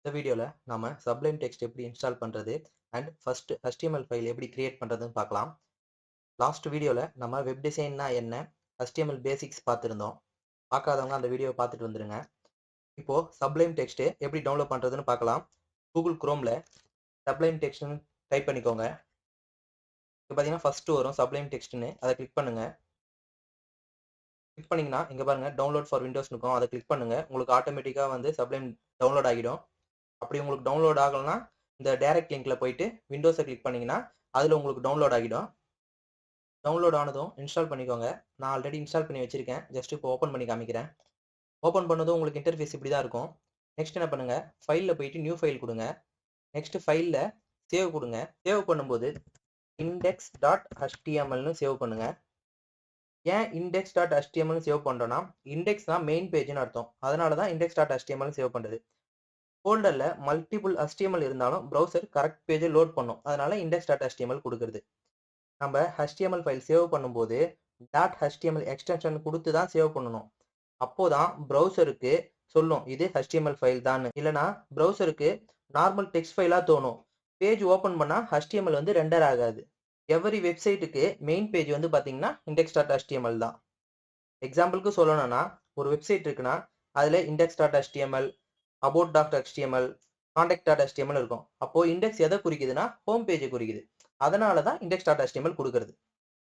இந்த வீடியோல நாம Sublime Text எப்படி இன்ஸ்டால் பண்றது அண்ட் ஃபர்ஸ்ட் HTML ஃபைல் எப்படி கிரியேட் பண்றதுன்னு பார்க்கலாம். லாஸ்ட் வீடியோல நம்ம வெப் டிசைன்னா என்ன, HTML பேசிக்ஸ் பார்த்திருந்தோம். பார்க்காதவங்க அந்த வீடியோவை பார்த்துட்டு வந்துருங்க. இப்போ Sublime Text எப்படி டவுன்லோட் பண்றதுன்னு பார்க்கலாம். Google Chromeல Sublime Textனு டைப் பண்ணிக்கோங்க. இப்போ பார்த்தீங்கன்னா ஃபர்ஸ்ட் வரும் Sublime Textனு, அதை கிளிக் பண்ணுங்க. கிளிக் பண்ணீங்கன்னா இங்க பாருங்க டவுன்லோட் ஃபார் விண்டோஸ் இருக்கும், அதை கிளிக் பண்ணுங்க. உங்களுக்கு ஆட்டோமேட்டிக்கா வந்து Sublime டவுன்லோட் ஆகிடும். அப்படி உங்களுக்கு டவுன்லோட் ஆகலனா இந்த டைரக்ட் லிங்க்ல போயிட்டு விண்டோஸை கிளிக் பண்ணீங்கன்னா அதுல உங்களுக்கு டவுன்லோட் ஆகிடும். டவுன்லோட் ஆனதும் இன்ஸ்டால் பண்ணிக்கோங்க. நான் ஆல்ரெடி இன்ஸ்டால் பண்ணி வச்சிருக்கேன். ஜஸ்ட் இப்போ ஓப்பன் பண்ணி காமிக்கிறேன். ஓப்பன் பண்ணதும் உங்களுக்கு இன்டர்ஃபேஸ் இப்படி தான் இருக்கும். நெக்ஸ்ட் என்ன பண்ணுங்க, ஃபைலில் போயிட்டு நியூ ஃபைல் கொடுங்க. நெக்ஸ்ட் ஃபைலில் சேவ் கொடுங்க. சேவ் பண்ணும்போது index.htmlனு சேவ் பண்ணுங்க. ஏன் index.htmlனு சேவ் பண்றோம்னா, இண்டெக்ஸ்னா மெயின் பேஜ்னு அர்த்தம். அதனால தான் index.html சேவ் பண்றது. ஃபோல்டர்ல மல்டிபிள் HTML இருந்தாலும் ப்ரௌசர் கரெக்ட் பேஜை லோட் பண்ணும். அதனால index.html கொடுக்குறது. நம்ம HTML ஃபைல் சேவ் பண்ணும்போது .html எக்ஸ்டென்ஷன் கொடுத்து தான் சேவ் பண்ணணும். அப்போதான் ப்ரௌசருக்கு சொல்லும் இது HTML ஃபைல் தான். இல்லைனா ப்ரௌசருக்கு நார்மல் டெக்ஸ்ட் ஃபைலா தோணும். பேஜ் ஓப்பன் பண்ணா HTML வந்து ரெண்டர் ஆகாது. எவரி வெப்சைட்டுக்கு மெயின் பேஜ் வந்து பாத்தீங்கன்னா index.html தான். எக்ஸாம்பிளுக்கு சொல்லணும்னா, ஒரு வெப்சைட் இருக்குன்னா அதுல index.html, about.html, contact.html இருக்கும். அப்போ இண்டெக்ஸ் எதை குறிக்குதுன்னா ஹோம் பேஜை குறிக்குது. அதனால தான் index.html கொடுக்கிறது.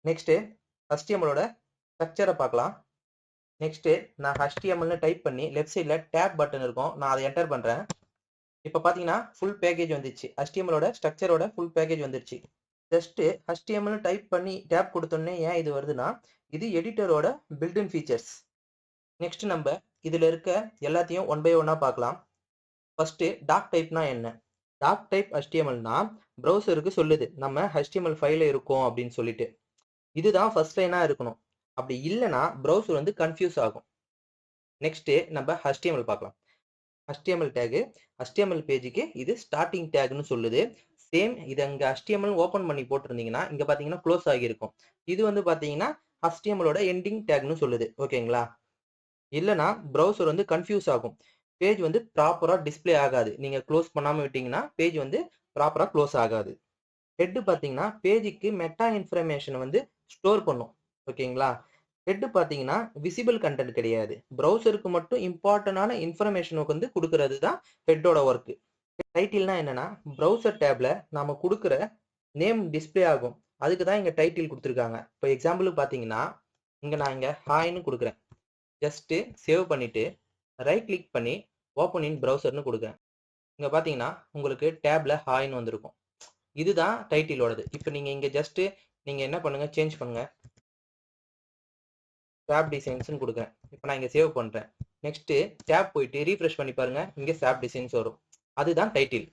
நெக்ஸ்ட் HTML-ஓட ஸ்ட்ரக்சரை பார்க்கலாம். நெக்ஸ்ட் நான் HTML டைப் பண்ணி லெஃப்ட் சைட்ல டேப் பட்டன் இருக்கும், நான் அதை என்டர் பண்றேன். இப்போ பாத்தீங்கன்னா ஃபுல் பேக்கேஜ் வந்துருச்சு. HTML-ஓட ஸ்ட்ரக்சரோட ஃபுல் பேக்கேஜ் வந்துருச்சு. ஜஸ்ட் HTML டைப் பண்ணி டேப் கொடுத்தோன்னே ஏன் இது வருதுன்னா, இது எடிட்டரோட பில்ட்-இன் ஃபீச்சர்ஸ். நெக்ஸ்ட் நம்ம இதுல இருக்க எல்லாத்தையும் ஒன் பை ஒன்னா பார்க்கலாம். ஃபர்ஸ்ட் டாக் டைப்னா என்ன? டாக் டைப் HTMLனா ப்ரௌசருக்கு சொல்லுது நம்ம HTML ஃபைல இருக்கும் அப்படின்னு சொல்லிட்டு. இதுதான் ஃபர்ஸ்ட் லைனா இருக்கணும். அப்படி இல்லைன்னா ப்ரௌசர் வந்து கன்ஃபியூஸ் ஆகும். நெக்ஸ்ட் நம்ம HTML பார்க்கலாம். HTML டேக் HTML பேஜுக்கு இது ஸ்டார்டிங் டேக்னு சொல்லுது. சேம் இது அங்க HTML ஓபன் பண்ணி போட்டிருந்தீங்கன்னா இங்க பாத்தீங்கன்னா க்ளோஸ் ஆகியிருக்கும். இது வந்து பாத்தீங்கன்னா HTML-ஓட எண்டிங் டேக்னு சொல்லுது. ஓகேங்களா? இல்லைனா ப்ரௌசர் வந்து கன்ஃபியூஸ் ஆகும். பேஜ் வந்து ப்ராப்பரா டிஸ்ப்ளே ஆகாது. நீங்க க்ளோஸ் பண்ணாம விட்டீங்கன்னா பேஜ் வந்து ப்ராப்பரா க்ளோஸ் ஆகாது. ஹெட் பாத்தீங்கன்னா பேஜுக்கு மெட்டா இன்ஃபர்மேஷன் வந்து ஸ்டோர் பண்ணும். ஓகேங்களா? ஹெட் பாத்தீங்கன்னா விசிபிள் கண்டென்ட் கிடையாது. ப்ரௌசருக்கு மட்டும் இம்பார்ட்டன்டான இன்ஃபர்மேஷனுக்கு வந்து கொடுக்கறது தான் ஹெட்டோட ஒர்க். டைட்டில்னா என்னன்னா, ப்ரௌசர் டேப்ல நாம கொடுக்குற நேம் டிஸ்ப்ளே ஆகும். அதுக்கு தான் இங்க டைட்டில் கொடுத்துருக்காங்க. இப்போ எக்ஸாம்பிளுக்கு பாத்தீங்கன்னா நான் இங்க ஹாய்னு கொடுக்குறேன். ஜஸ்ட் சேவ் பண்ணிட்டு ரைட் கிளிக் பண்ணி ஓப்பன் இன் ப்ரௌசர்னு கொடுக்குறேன். இங்க பாத்தீங்கன்னா உங்களுக்கு டேப்ல ஹாய்னு வந்திருக்கும். இதுதான் டைட்டிலோடது. இப்போ நீங்க இங்க ஜஸ்ட் நீங்க என்ன பண்ணுங்க, சேஞ்ச் பண்ணுங்க. டேப் டிசைன்ஸ்னு கொடுக்குறேன். இப்போ நான் இங்க சேவ் பண்றேன். நெக்ஸ்ட் டேப் போயிட்டு ரீஃப்ரெஷ் பண்ணி பாருங்க, இங்க டேப் டிசைன்ஸ் வரும். அதுதான் டைட்டில்.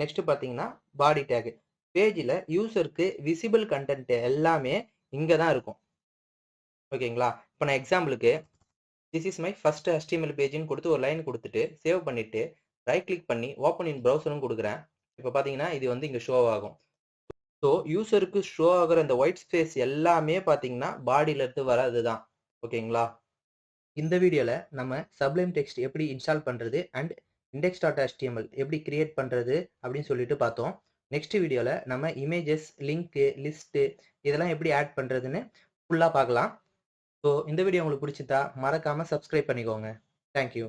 நெக்ஸ்ட் பாத்தீங்கன்னா பாடி டேக். பேஜ்ல யூசருக்கு விசிபிள் கண்டென்ட் எல்லாமே இங்க தான் இருக்கும். ஓகேங்களா? இப்போ நான் எக்ஸாம்பிளுக்கு this is my first HTML பேஜ்னு கொடுத்து ஒரு லைன் கொடுத்துட்டு சேவ் பண்ணிட்டு ரைட் கிளிக் பண்ணி ஓப்பன் இன் ப்ரௌசர்னு கொடுக்குறேன். இப்போ பாத்தீங்கன்னா இது வந்து இங்க ஷோ ஆகும். ஸோ யூசருக்கு ஷோ ஆகுற இந்த ஒயிட் ஸ்பேஸ் எல்லாமே பாத்தீங்கன்னா பாடியில இருந்து வர்றது தான். ஓகேங்களா? இந்த வீடியோல நம்ம Sublime Text எப்படி இன்ஸ்டால் பண்றது அண்ட் index.html எப்படி கிரியேட் பண்றது அப்படின்னு சொல்லிட்டு பார்த்தோம். நெக்ஸ்ட் வீடியோல நம்ம இமேஜஸ், லிங்க், லிஸ்ட் இதெல்லாம் எப்படி ஆட் பண்றதுன்னு ஃபுல்லா பார்க்கலாம். ஸோ இந்த வீடியோ உங்களுக்கு பிடிச்சிருந்தா மறக்காம சப்ஸ்கிரைப் பண்ணிக்கோங்க. தேங்க்யூ.